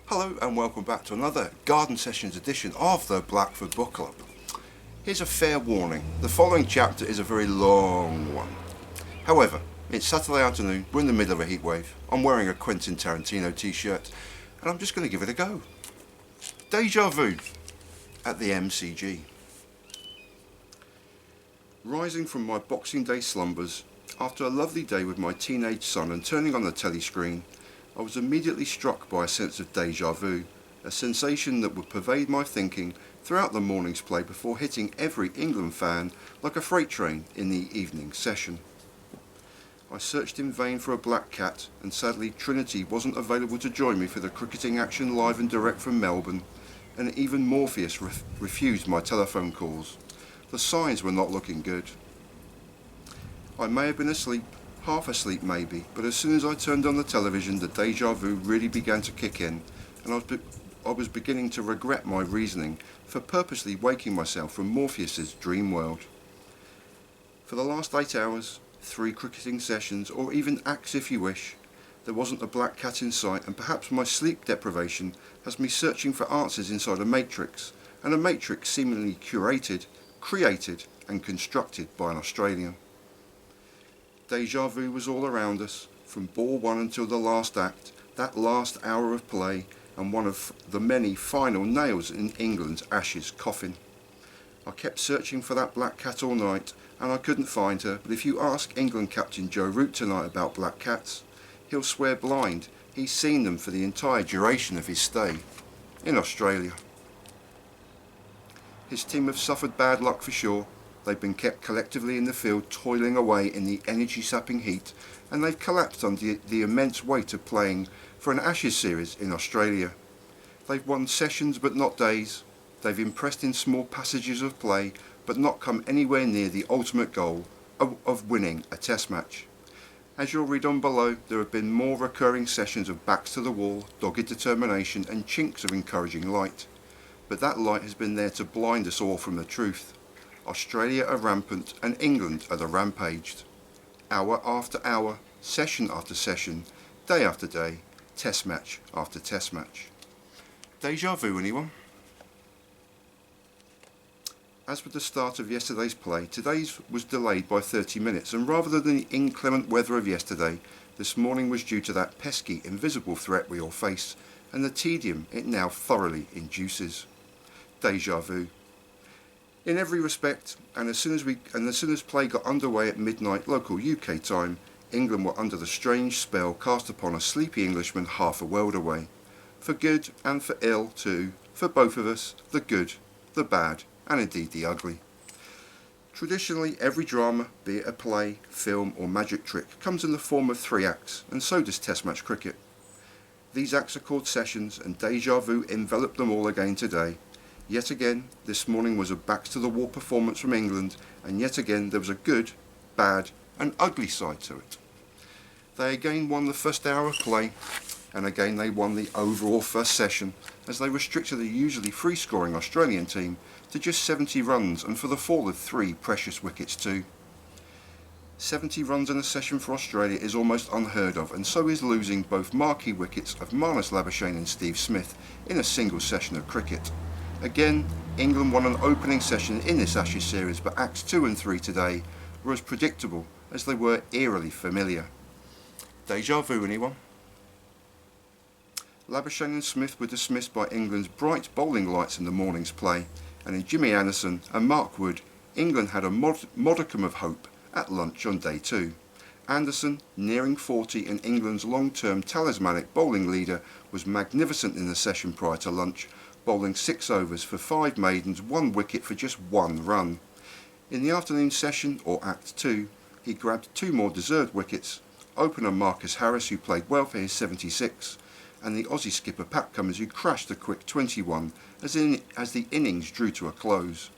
Hello and welcome back to another Garden Sessions edition of the Blackford Book Club. Here's a fair warning, the following chapter is a very long one. However, it's Saturday afternoon, we're in the middle of a heatwave, I'm wearing a Quentin Tarantino t-shirt and I'm just going to give it a go. Déjà Vu at the MCG. Rising from my Boxing Day slumbers, after a lovely day with my teenage son and turning on the telescreen, I was immediately struck by a sense of déjà vu, a sensation that would pervade my thinking throughout the morning's play before hitting every England fan like a freight train in the evening session. I searched in vain for a black cat, and sadly Trinity wasn't available to join me for the cricketing action live and direct from Melbourne, and even Morpheus refused my telephone calls. The signs were not looking good. I may have been asleep, half asleep maybe, but as soon as I turned on the television, the déjà vu really began to kick in, and I was beginning to regret my reasoning for purposely waking myself from Morpheus's dream world. For the last 8 hours, 3 cricketing sessions, or even acts if you wish, there wasn't a black cat in sight, and perhaps my sleep deprivation has me searching for answers inside a matrix, and a matrix seemingly curated, created and constructed by an Australian. Déjà vu was all around us, from ball 1 until the last act, that last hour of play, and one of the many final nails in England's Ashes coffin. I kept searching for that black cat all night, and I couldn't find her, but if you ask England captain Joe Root tonight about black cats, he'll swear blind he's seen them for the entire duration of his stay in Australia. His team have suffered bad luck for sure. They've been kept collectively in the field, toiling away in the energy-sapping heat, and they've collapsed under the immense weight of playing for an Ashes series in Australia. They've won sessions but not days. They've impressed in small passages of play, but not come anywhere near the ultimate goal of winning a test match. As you'll read on below, there have been more recurring sessions of backs to the wall, dogged determination and chinks of encouraging light. But that light has been there to blind us all from the truth. Australia are rampant and England are the rampaged. Hour after hour, session after session, day after day, test match after test match. Déjà vu, anyone? As with the start of yesterday's play, today's was delayed by 30 minutes, and rather than the inclement weather of yesterday, this morning was due to that pesky, invisible threat we all face, and the tedium it now thoroughly induces. Déjà vu. In every respect, and as soon as play got underway at midnight local UK time, England were under the strange spell cast upon a sleepy Englishman half a world away. For good and for ill too, for both of us, the good, the bad, and indeed the ugly. Traditionally, every drama, be it a play, film or magic trick, comes in the form of 3 acts, and so does Test match cricket. These acts are called sessions, and déjà vu enveloped them all again today. Yet again, this morning was a backs-to-the-wall performance from England, and yet again there was a good, bad and ugly side to it. They again won the first hour of play, and again they won the overall first session, as they restricted the usually free-scoring Australian team to just 70 runs, and for the fall of 3 precious wickets too. 70 runs in a session for Australia is almost unheard of, and so is losing both marquee wickets of Marnus Labuschagne and Steve Smith in a single session of cricket. Again, England won an opening session in this Ashes series, but acts 2 and 3 today were as predictable as they were eerily familiar. Déjà vu, anyone? Labuschagne and Smith were dismissed by England's bright bowling lights in the morning's play, and in Jimmy Anderson and Mark Wood, England had a modicum of hope at lunch on day 2. Anderson, nearing 40 and England's long-term talismanic bowling leader, was magnificent in the session prior to lunch, bowling 6 overs for 5 maidens, 1 wicket for just 1 run. In the afternoon session, or Act 2, he grabbed 2 more deserved wickets, opener Marcus Harris, who played well for his 76, and the Aussie skipper Pat Cummins, who crashed a quick 21 as the innings drew to a close.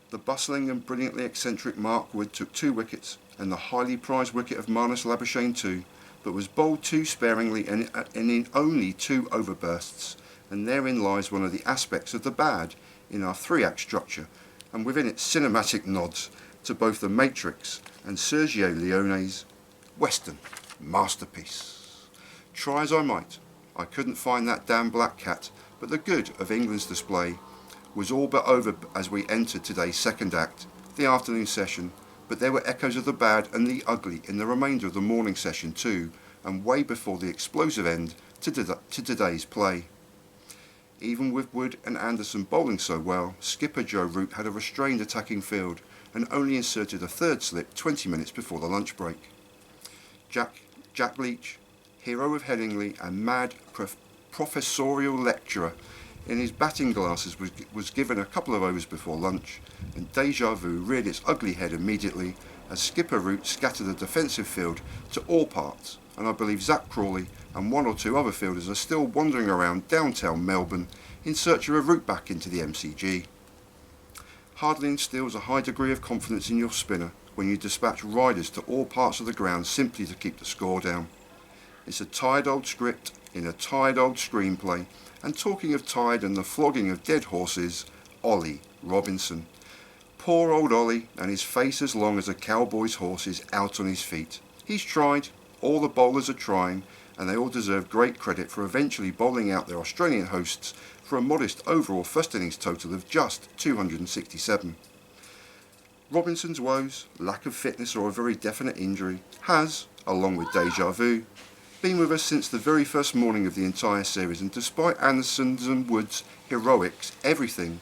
The bustling and brilliantly eccentric Mark Wood took 2 wickets, and the highly prized wicket of Marnus Labuschagne too, but was bowled too sparingly and in only 2 overbursts, and therein lies one of the aspects of the bad in our 3-act structure, and within it cinematic nods to both The Matrix and Sergio Leone's Western masterpiece. Try as I might, I couldn't find that damn black cat, but the good of England's display was all but over as we entered today's second act, the afternoon session, but there were echoes of the bad and the ugly in the remainder of the morning session too, and way before the explosive end to today's play. Even with Wood and Anderson bowling so well, skipper Joe Root had a restrained attacking field and only inserted a third slip 20 minutes before the lunch break. Jack Leach, hero of Headingley and mad professorial lecturer in his batting glasses, was given a couple of overs before lunch, and Déjà Vu reared its ugly head immediately as skipper Root scattered the defensive field to all parts, and I believe Zach Crawley and one or two other fielders are still wandering around downtown Melbourne in search of a route back into the MCG. Hardly instills a high degree of confidence in your spinner when you dispatch riders to all parts of the ground simply to keep the score down. It's a tired old script in a tired old screenplay, and talking of tired and the flogging of dead horses, Ollie Robinson. Poor old Ollie, and his face as long as a cowboy's horse is out on his feet. He's tried, all the bowlers are trying, and they all deserve great credit for eventually bowling out their Australian hosts for a modest overall first innings total of just 267. Robinson's woes, lack of fitness or a very definite injury, has, along with Déjà Vu, been with us since the very first morning of the entire series, and despite Anderson's and Wood's heroics, everything,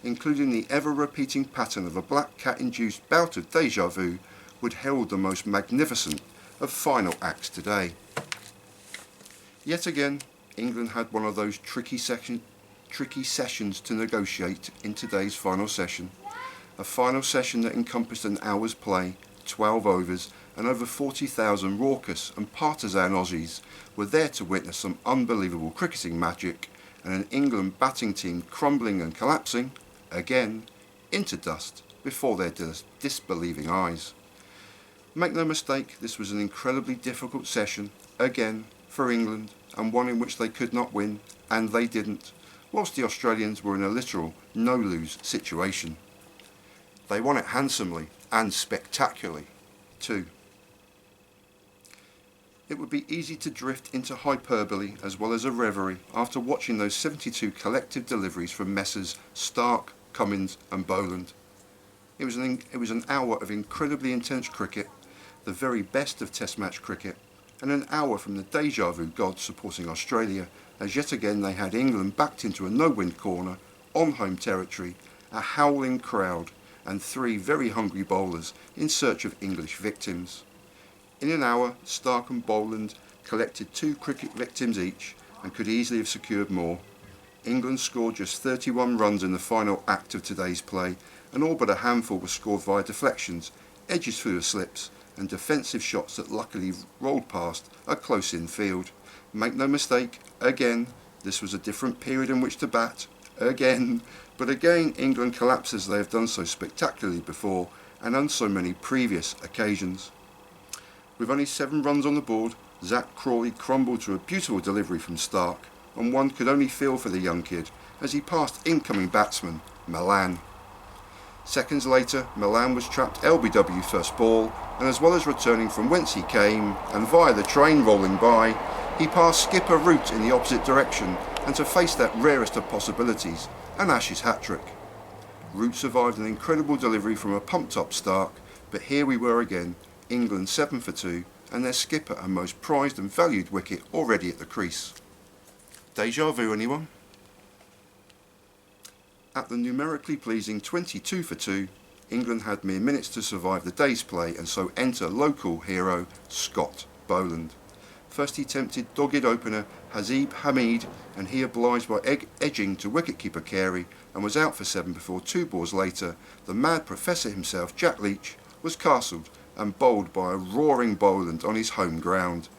including the ever-repeating pattern of a black cat-induced bout of Déjà Vu, would herald the most magnificent of final acts today. Yet again, England had one of those tricky sessions to negotiate in today's final session. A final session that encompassed an hour's play, 12 overs, and over 40,000 raucous and partisan Aussies were there to witness some unbelievable cricketing magic, and an England batting team crumbling and collapsing, again, into dust before their disbelieving eyes. Make no mistake, this was an incredibly difficult session, again, for England, and one in which they could not win, and they didn't, whilst the Australians were in a literal no-lose situation. They won it handsomely and spectacularly, too. It would be easy to drift into hyperbole as well as a reverie after watching those 72 collective deliveries from Messrs Stark, Cummins and Boland. It was an hour of incredibly intense cricket, the very best of Test match cricket, and an hour from the Déjà Vu gods supporting Australia, as yet again they had England backed into a no-win corner, on home territory, a howling crowd, and three very hungry bowlers in search of English victims. In an hour, Stark and Boland collected 2 cricket victims each, and could easily have secured more. England scored just 31 runs in the final act of today's play, and all but a handful were scored via deflections, edges through the slips, and defensive shots that luckily rolled past a close-in field. Make no mistake, again, this was a different period in which to bat, again, but again England collapsed as they have done so spectacularly before, and on so many previous occasions. With only 7 runs on the board, Zach Crawley crumbled to a beautiful delivery from Stark, and one could only feel for the young kid as he passed incoming batsman Milan. Seconds later, Milan was trapped LBW first ball, and as well as returning from whence he came, and via the train rolling by, he passed skipper Root in the opposite direction, and to face that rarest of possibilities, an Ashes hat-trick. Root survived an incredible delivery from a pumped-up Stark, but here we were again, England 7 for 2, and their skipper and most prized and valued wicket already at the crease. Déjà vu, anyone? At the numerically pleasing 22 for 2, England had mere minutes to survive the day's play and so enter local hero Scott Boland. First he tempted dogged opener Hazib Hamid, and he obliged by edging to wicketkeeper Carey and was out for 7 before 2 balls later the mad professor himself, Jack Leach, was castled and bowled by a roaring Boland on his home ground.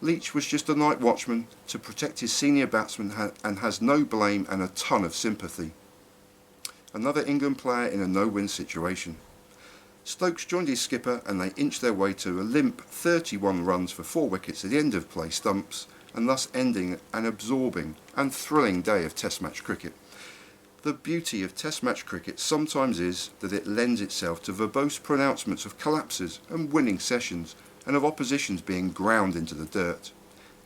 Leach was just a night watchman to protect his senior batsman and has no blame and a ton of sympathy. Another England player in a no-win situation. Stokes joined his skipper and they inched their way to a limp 31 runs for 4 wickets at the end of play stumps, and thus ending an absorbing and thrilling day of Test match cricket. The beauty of Test match cricket sometimes is that it lends itself to verbose pronouncements of collapses and winning sessions, and of oppositions being ground into the dirt.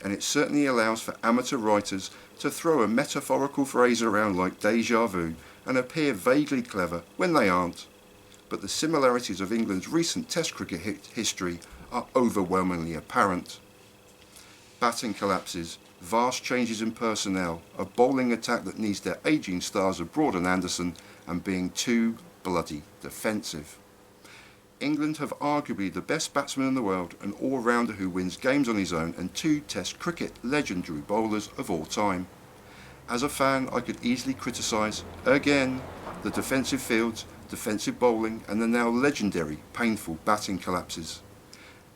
and it certainly allows for amateur writers to throw a metaphorical phrase around like déjà vu and appear vaguely clever when they aren't. But the similarities of England's recent Test cricket history are overwhelmingly apparent. Batting collapses, vast changes in personnel, a bowling attack that needs their ageing stars of Broad and Anderson, and being too bloody defensive. England have arguably the best batsman in the world, an all-rounder who wins games on his own, and 2 Test cricket legendary bowlers of all time. As a fan, I could easily criticise, again, the defensive fields, defensive bowling, and the now legendary painful batting collapses.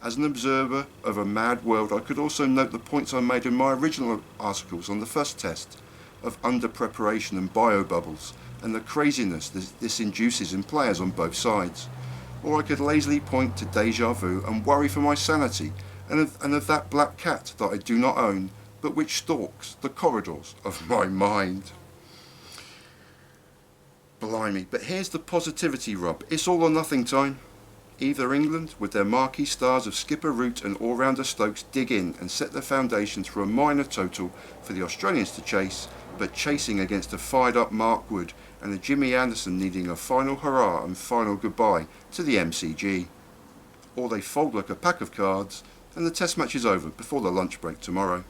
As an observer of a mad world, I could also note the points I made in my original articles on the first Test, of under-preparation and bio-bubbles, and the craziness this induces in players on both sides. Or I could lazily point to déjà vu and worry for my sanity, and of that black cat that I do not own, but which stalks the corridors of my mind. Blimey, but here's the positivity rub. It's all or nothing time. Either England, with their marquee stars of skipper Root and all-rounder Stokes, dig in and set the foundations for a minor total for the Australians to chase, but chasing against a fired-up Mark Wood and a Jimmy Anderson needing a final hurrah and final goodbye to the MCG. Or they fold like a pack of cards and the Test match is over before the lunch break tomorrow.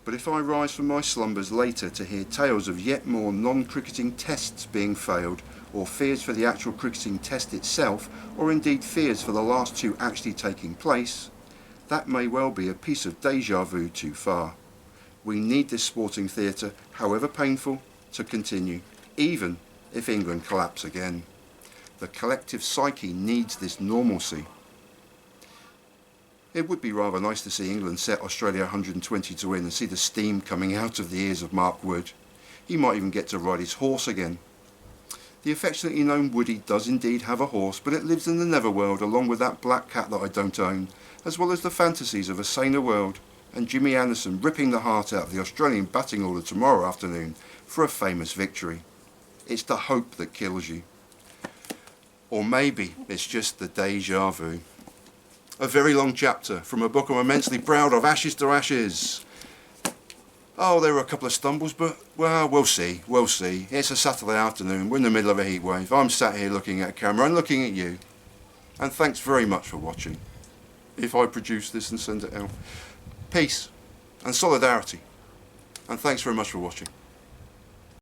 But if I rise from my slumbers later to hear tales of yet more non-cricketing tests being failed, or fears for the actual cricketing test itself, or indeed fears for the last 2 actually taking place, that may well be a piece of déjà vu too far. We need this sporting theatre, however painful, to continue, even if England collapse again. The collective psyche needs this normalcy. It would be rather nice to see England set Australia 120 to win and see the steam coming out of the ears of Mark Wood. He might even get to ride his horse again. The affectionately known Woody does indeed have a horse, but it lives in the netherworld along with that black cat that I don't own, as well as the fantasies of a saner world, and Jimmy Anderson ripping the heart out of the Australian batting order tomorrow afternoon for a famous victory. It's the hope that kills you. Or maybe it's just the déjà vu. A very long chapter from a book I'm immensely proud of, Ashes to Ashes. Oh, there were a couple of stumbles, but, well, we'll see. It's a Saturday afternoon, we're in the middle of a heat wave. I'm sat here looking at a camera and looking at you. And thanks very much for watching. If I produce this and send it out. Peace and solidarity. And thanks very much for watching.